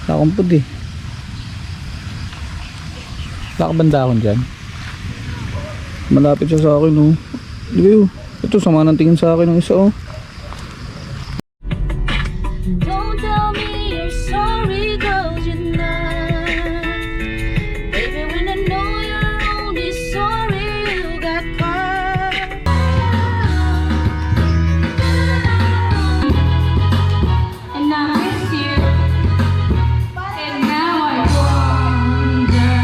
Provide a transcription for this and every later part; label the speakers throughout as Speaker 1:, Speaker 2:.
Speaker 1: Wala akong puti. Wala ka banda akong dyan. Malapit siya sa akin, oh. Di ba yun? Ito, sama ng tingin sa akin ng isa, oh.
Speaker 2: Don't tell me you're sorry, 'cause you're not. Baby, when I know you're only sorry, you got caught. And I miss you. And now I wonder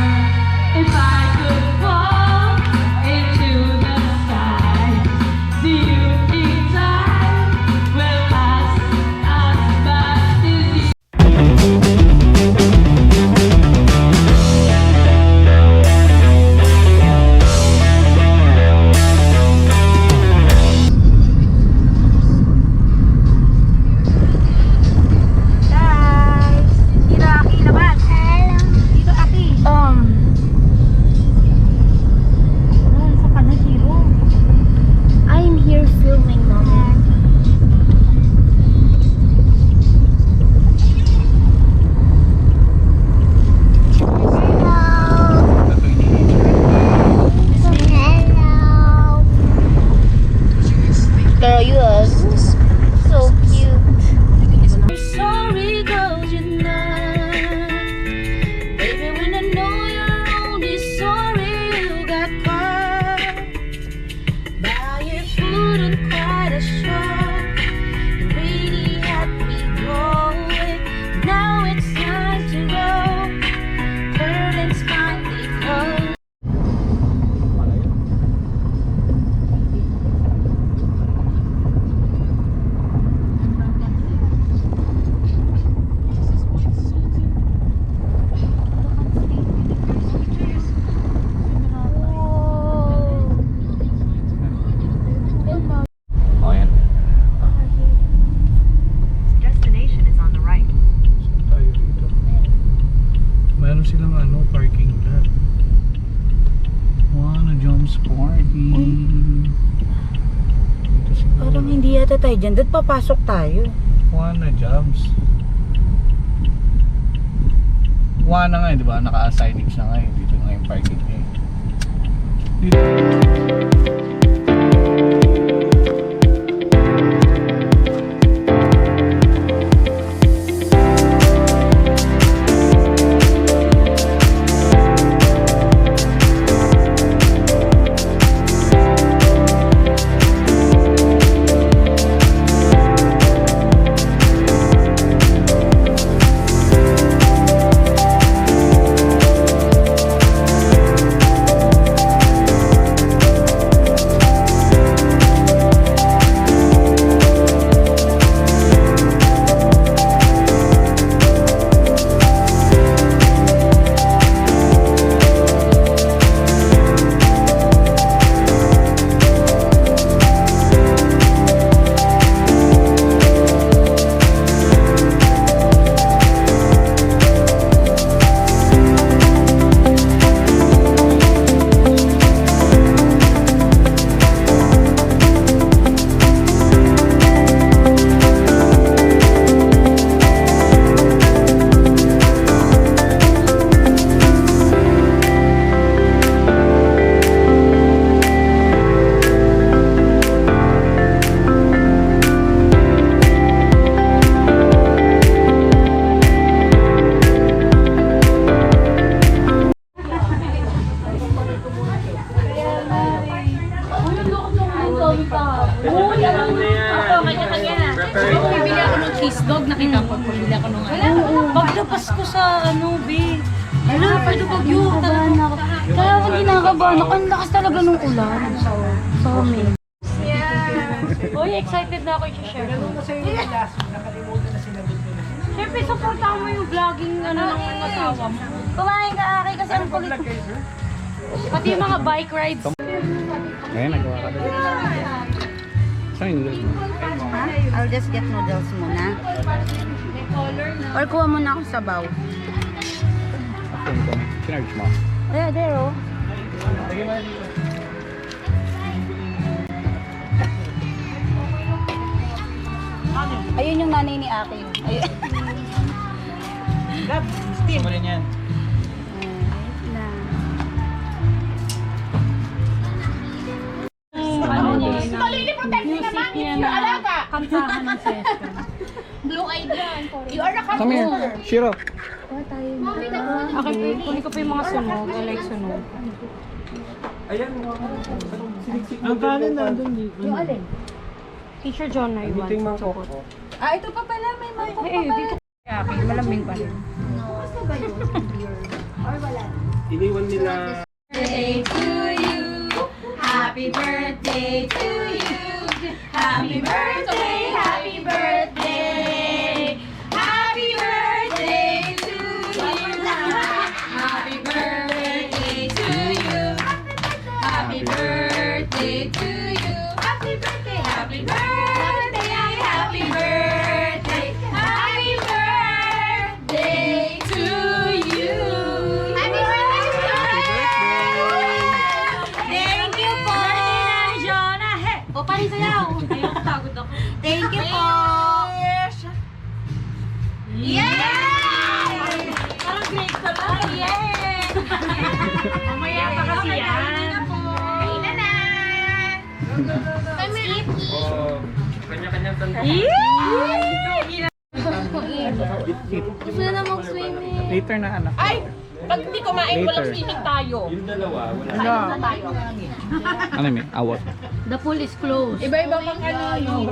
Speaker 2: if I could fall into the sky. Do you think time will pass us by? Is you
Speaker 3: Guys, dito Aki labas. Dito Aki. Sa kanan Hiro. I'm here filming, Mama. Girl, you are so cute.
Speaker 2: sorry, 'cause you're not. Baby, when I know you're only sorry, you got caught by your foot and quite a shock. You really had me going. Now it's time to go. Curtains finally closed.
Speaker 1: Oh, yan.
Speaker 4: Destination is on the right.
Speaker 1: Saan tayo dito? Meron silang parking lot. Wanna jumps parking. Dito siguro.
Speaker 3: Parang hindi yata tayo dyan. Doon papasok tayo.
Speaker 1: Wanna jumps. Wanna nga, di ba? Naka-signage na nga eh. Dito nga yung parking eh. Dito.
Speaker 5: Bibili ako ng cheese dog, nakita ko. Bibili ako ng paglabas ko sa B. Hala, pwede bagyo.
Speaker 3: Kaya ako kinakabahan ako. Ang lakas talaga nung ulan. Sorry.
Speaker 5: Uy, excited na ako i-share ko. Siyempre, supportahan mo yung vlogging ng asawa mo.
Speaker 3: Kumain ka Aki kasi ang kulit.
Speaker 5: Pati yung mga bike rides.
Speaker 1: Ngayon, nagawa ka doon. Saan yung noodles mo?
Speaker 3: Ha? I'll just get noodles muna. Or kuha muna akong sabaw.
Speaker 1: Ako nito. Sinarge mo?
Speaker 3: Yeah, there oh. Ayun yung nanay ni Aki. Ayun.
Speaker 1: Gusto mo rin yan.
Speaker 5: Ano niya yun? Music niya na kantahan ng session.
Speaker 1: Come here. Shiro.
Speaker 5: Okay, kunin ko pa yung mga sunog. I like sunog.
Speaker 1: Ang kanin na doon dito.
Speaker 5: Teacher John na iwan.
Speaker 3: Ah, ito pa pala. May mangkok
Speaker 5: Eh, dito. Okay, malamig pa rin.
Speaker 6: Iniwan nila.
Speaker 2: Birthday to you. Happy birthday to you. Happy birthday, happy birthday. Happy birthday to you. Happy birthday to you. Happy birthday to you. Happy birthday, happy birthday, happy birthday. Happy birthday to you. Happy birthday. Thank you po.
Speaker 5: Jonah! He! O, parin sayaw! Ayoko, pagod ako.
Speaker 2: Thank you po. Yay!
Speaker 5: Parang grade ko lang. Yay! Mamaya pa kasi yan.
Speaker 2: Kainan na.
Speaker 6: Kanya-kanyang tanda.
Speaker 2: Gusto na mag-swimming.
Speaker 1: Later na anak.
Speaker 7: Ay! Pag hindi kumain, walang
Speaker 1: Later.
Speaker 7: swimming tayo.
Speaker 6: Yung dalawa, wala.
Speaker 1: Ano may awat?
Speaker 5: The pool is closed.
Speaker 7: Iba-iba pang ano.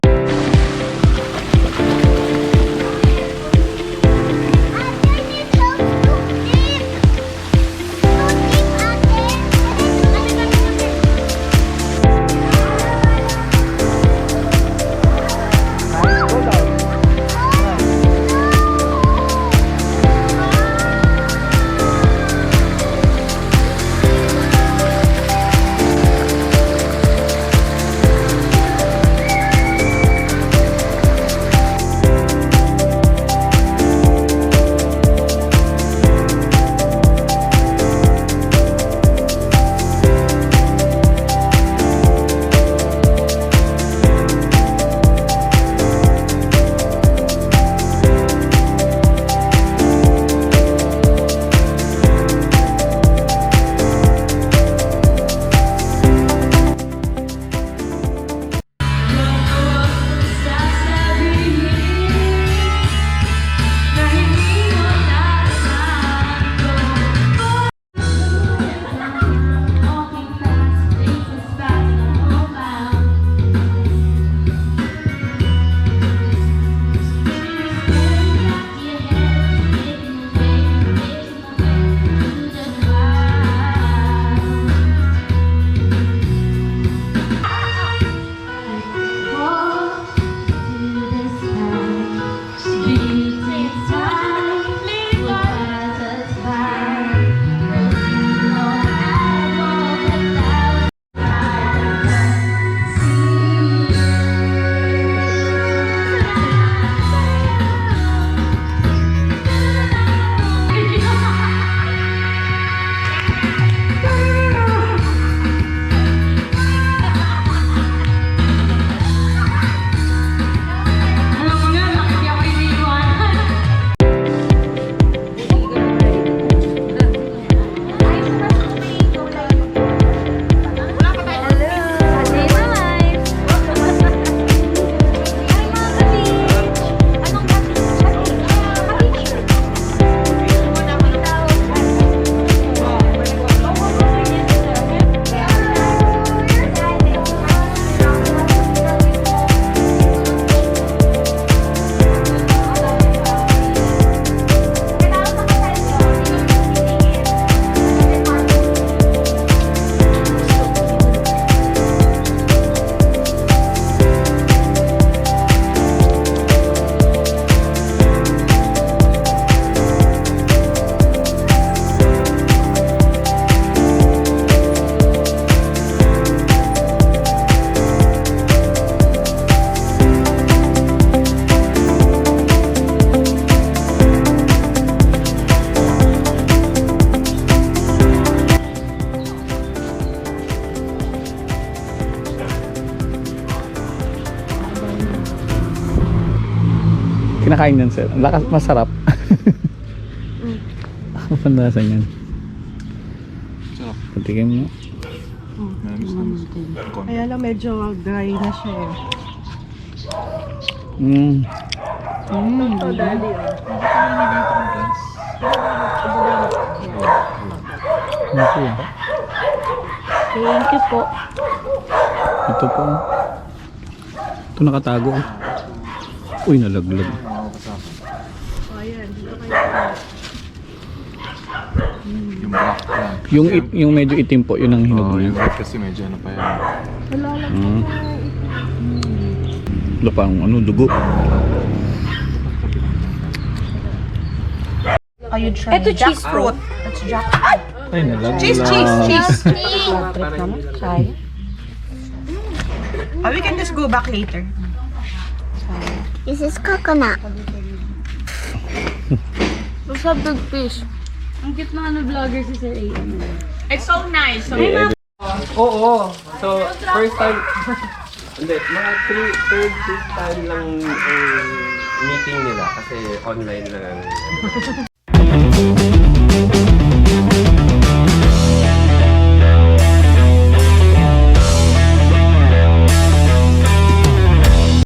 Speaker 1: Kinakain yan sir. Lakas, masarap. Kapandasan yan. Patikim mo.
Speaker 7: Kaya lang medyo dry na siya eh.
Speaker 5: Ito, daddy.
Speaker 1: Okay.
Speaker 5: Thank you po.
Speaker 1: Ito po. Ito nakatago. Uy, nalaglag.
Speaker 8: Yung black yan.
Speaker 1: Yung medyo itim po, yun ang hinog
Speaker 8: Oo,
Speaker 1: niya.
Speaker 8: yung red kasi medyo ano pa yan.
Speaker 1: Wala pa ang dugo.
Speaker 3: Are you trying?
Speaker 5: Ito cheese fruit.
Speaker 3: That's jackfruit.
Speaker 1: Ay, nalaglag.
Speaker 7: Cheese!
Speaker 3: Try.
Speaker 7: Oh, we can just go back later.
Speaker 3: This is coconut.
Speaker 5: What's up, big fish? Ang cute na vlogger si Sir A.
Speaker 7: It's so nice. So,
Speaker 6: Oo. So, first time, hindi, mga third time lang meeting nila kasi online lang.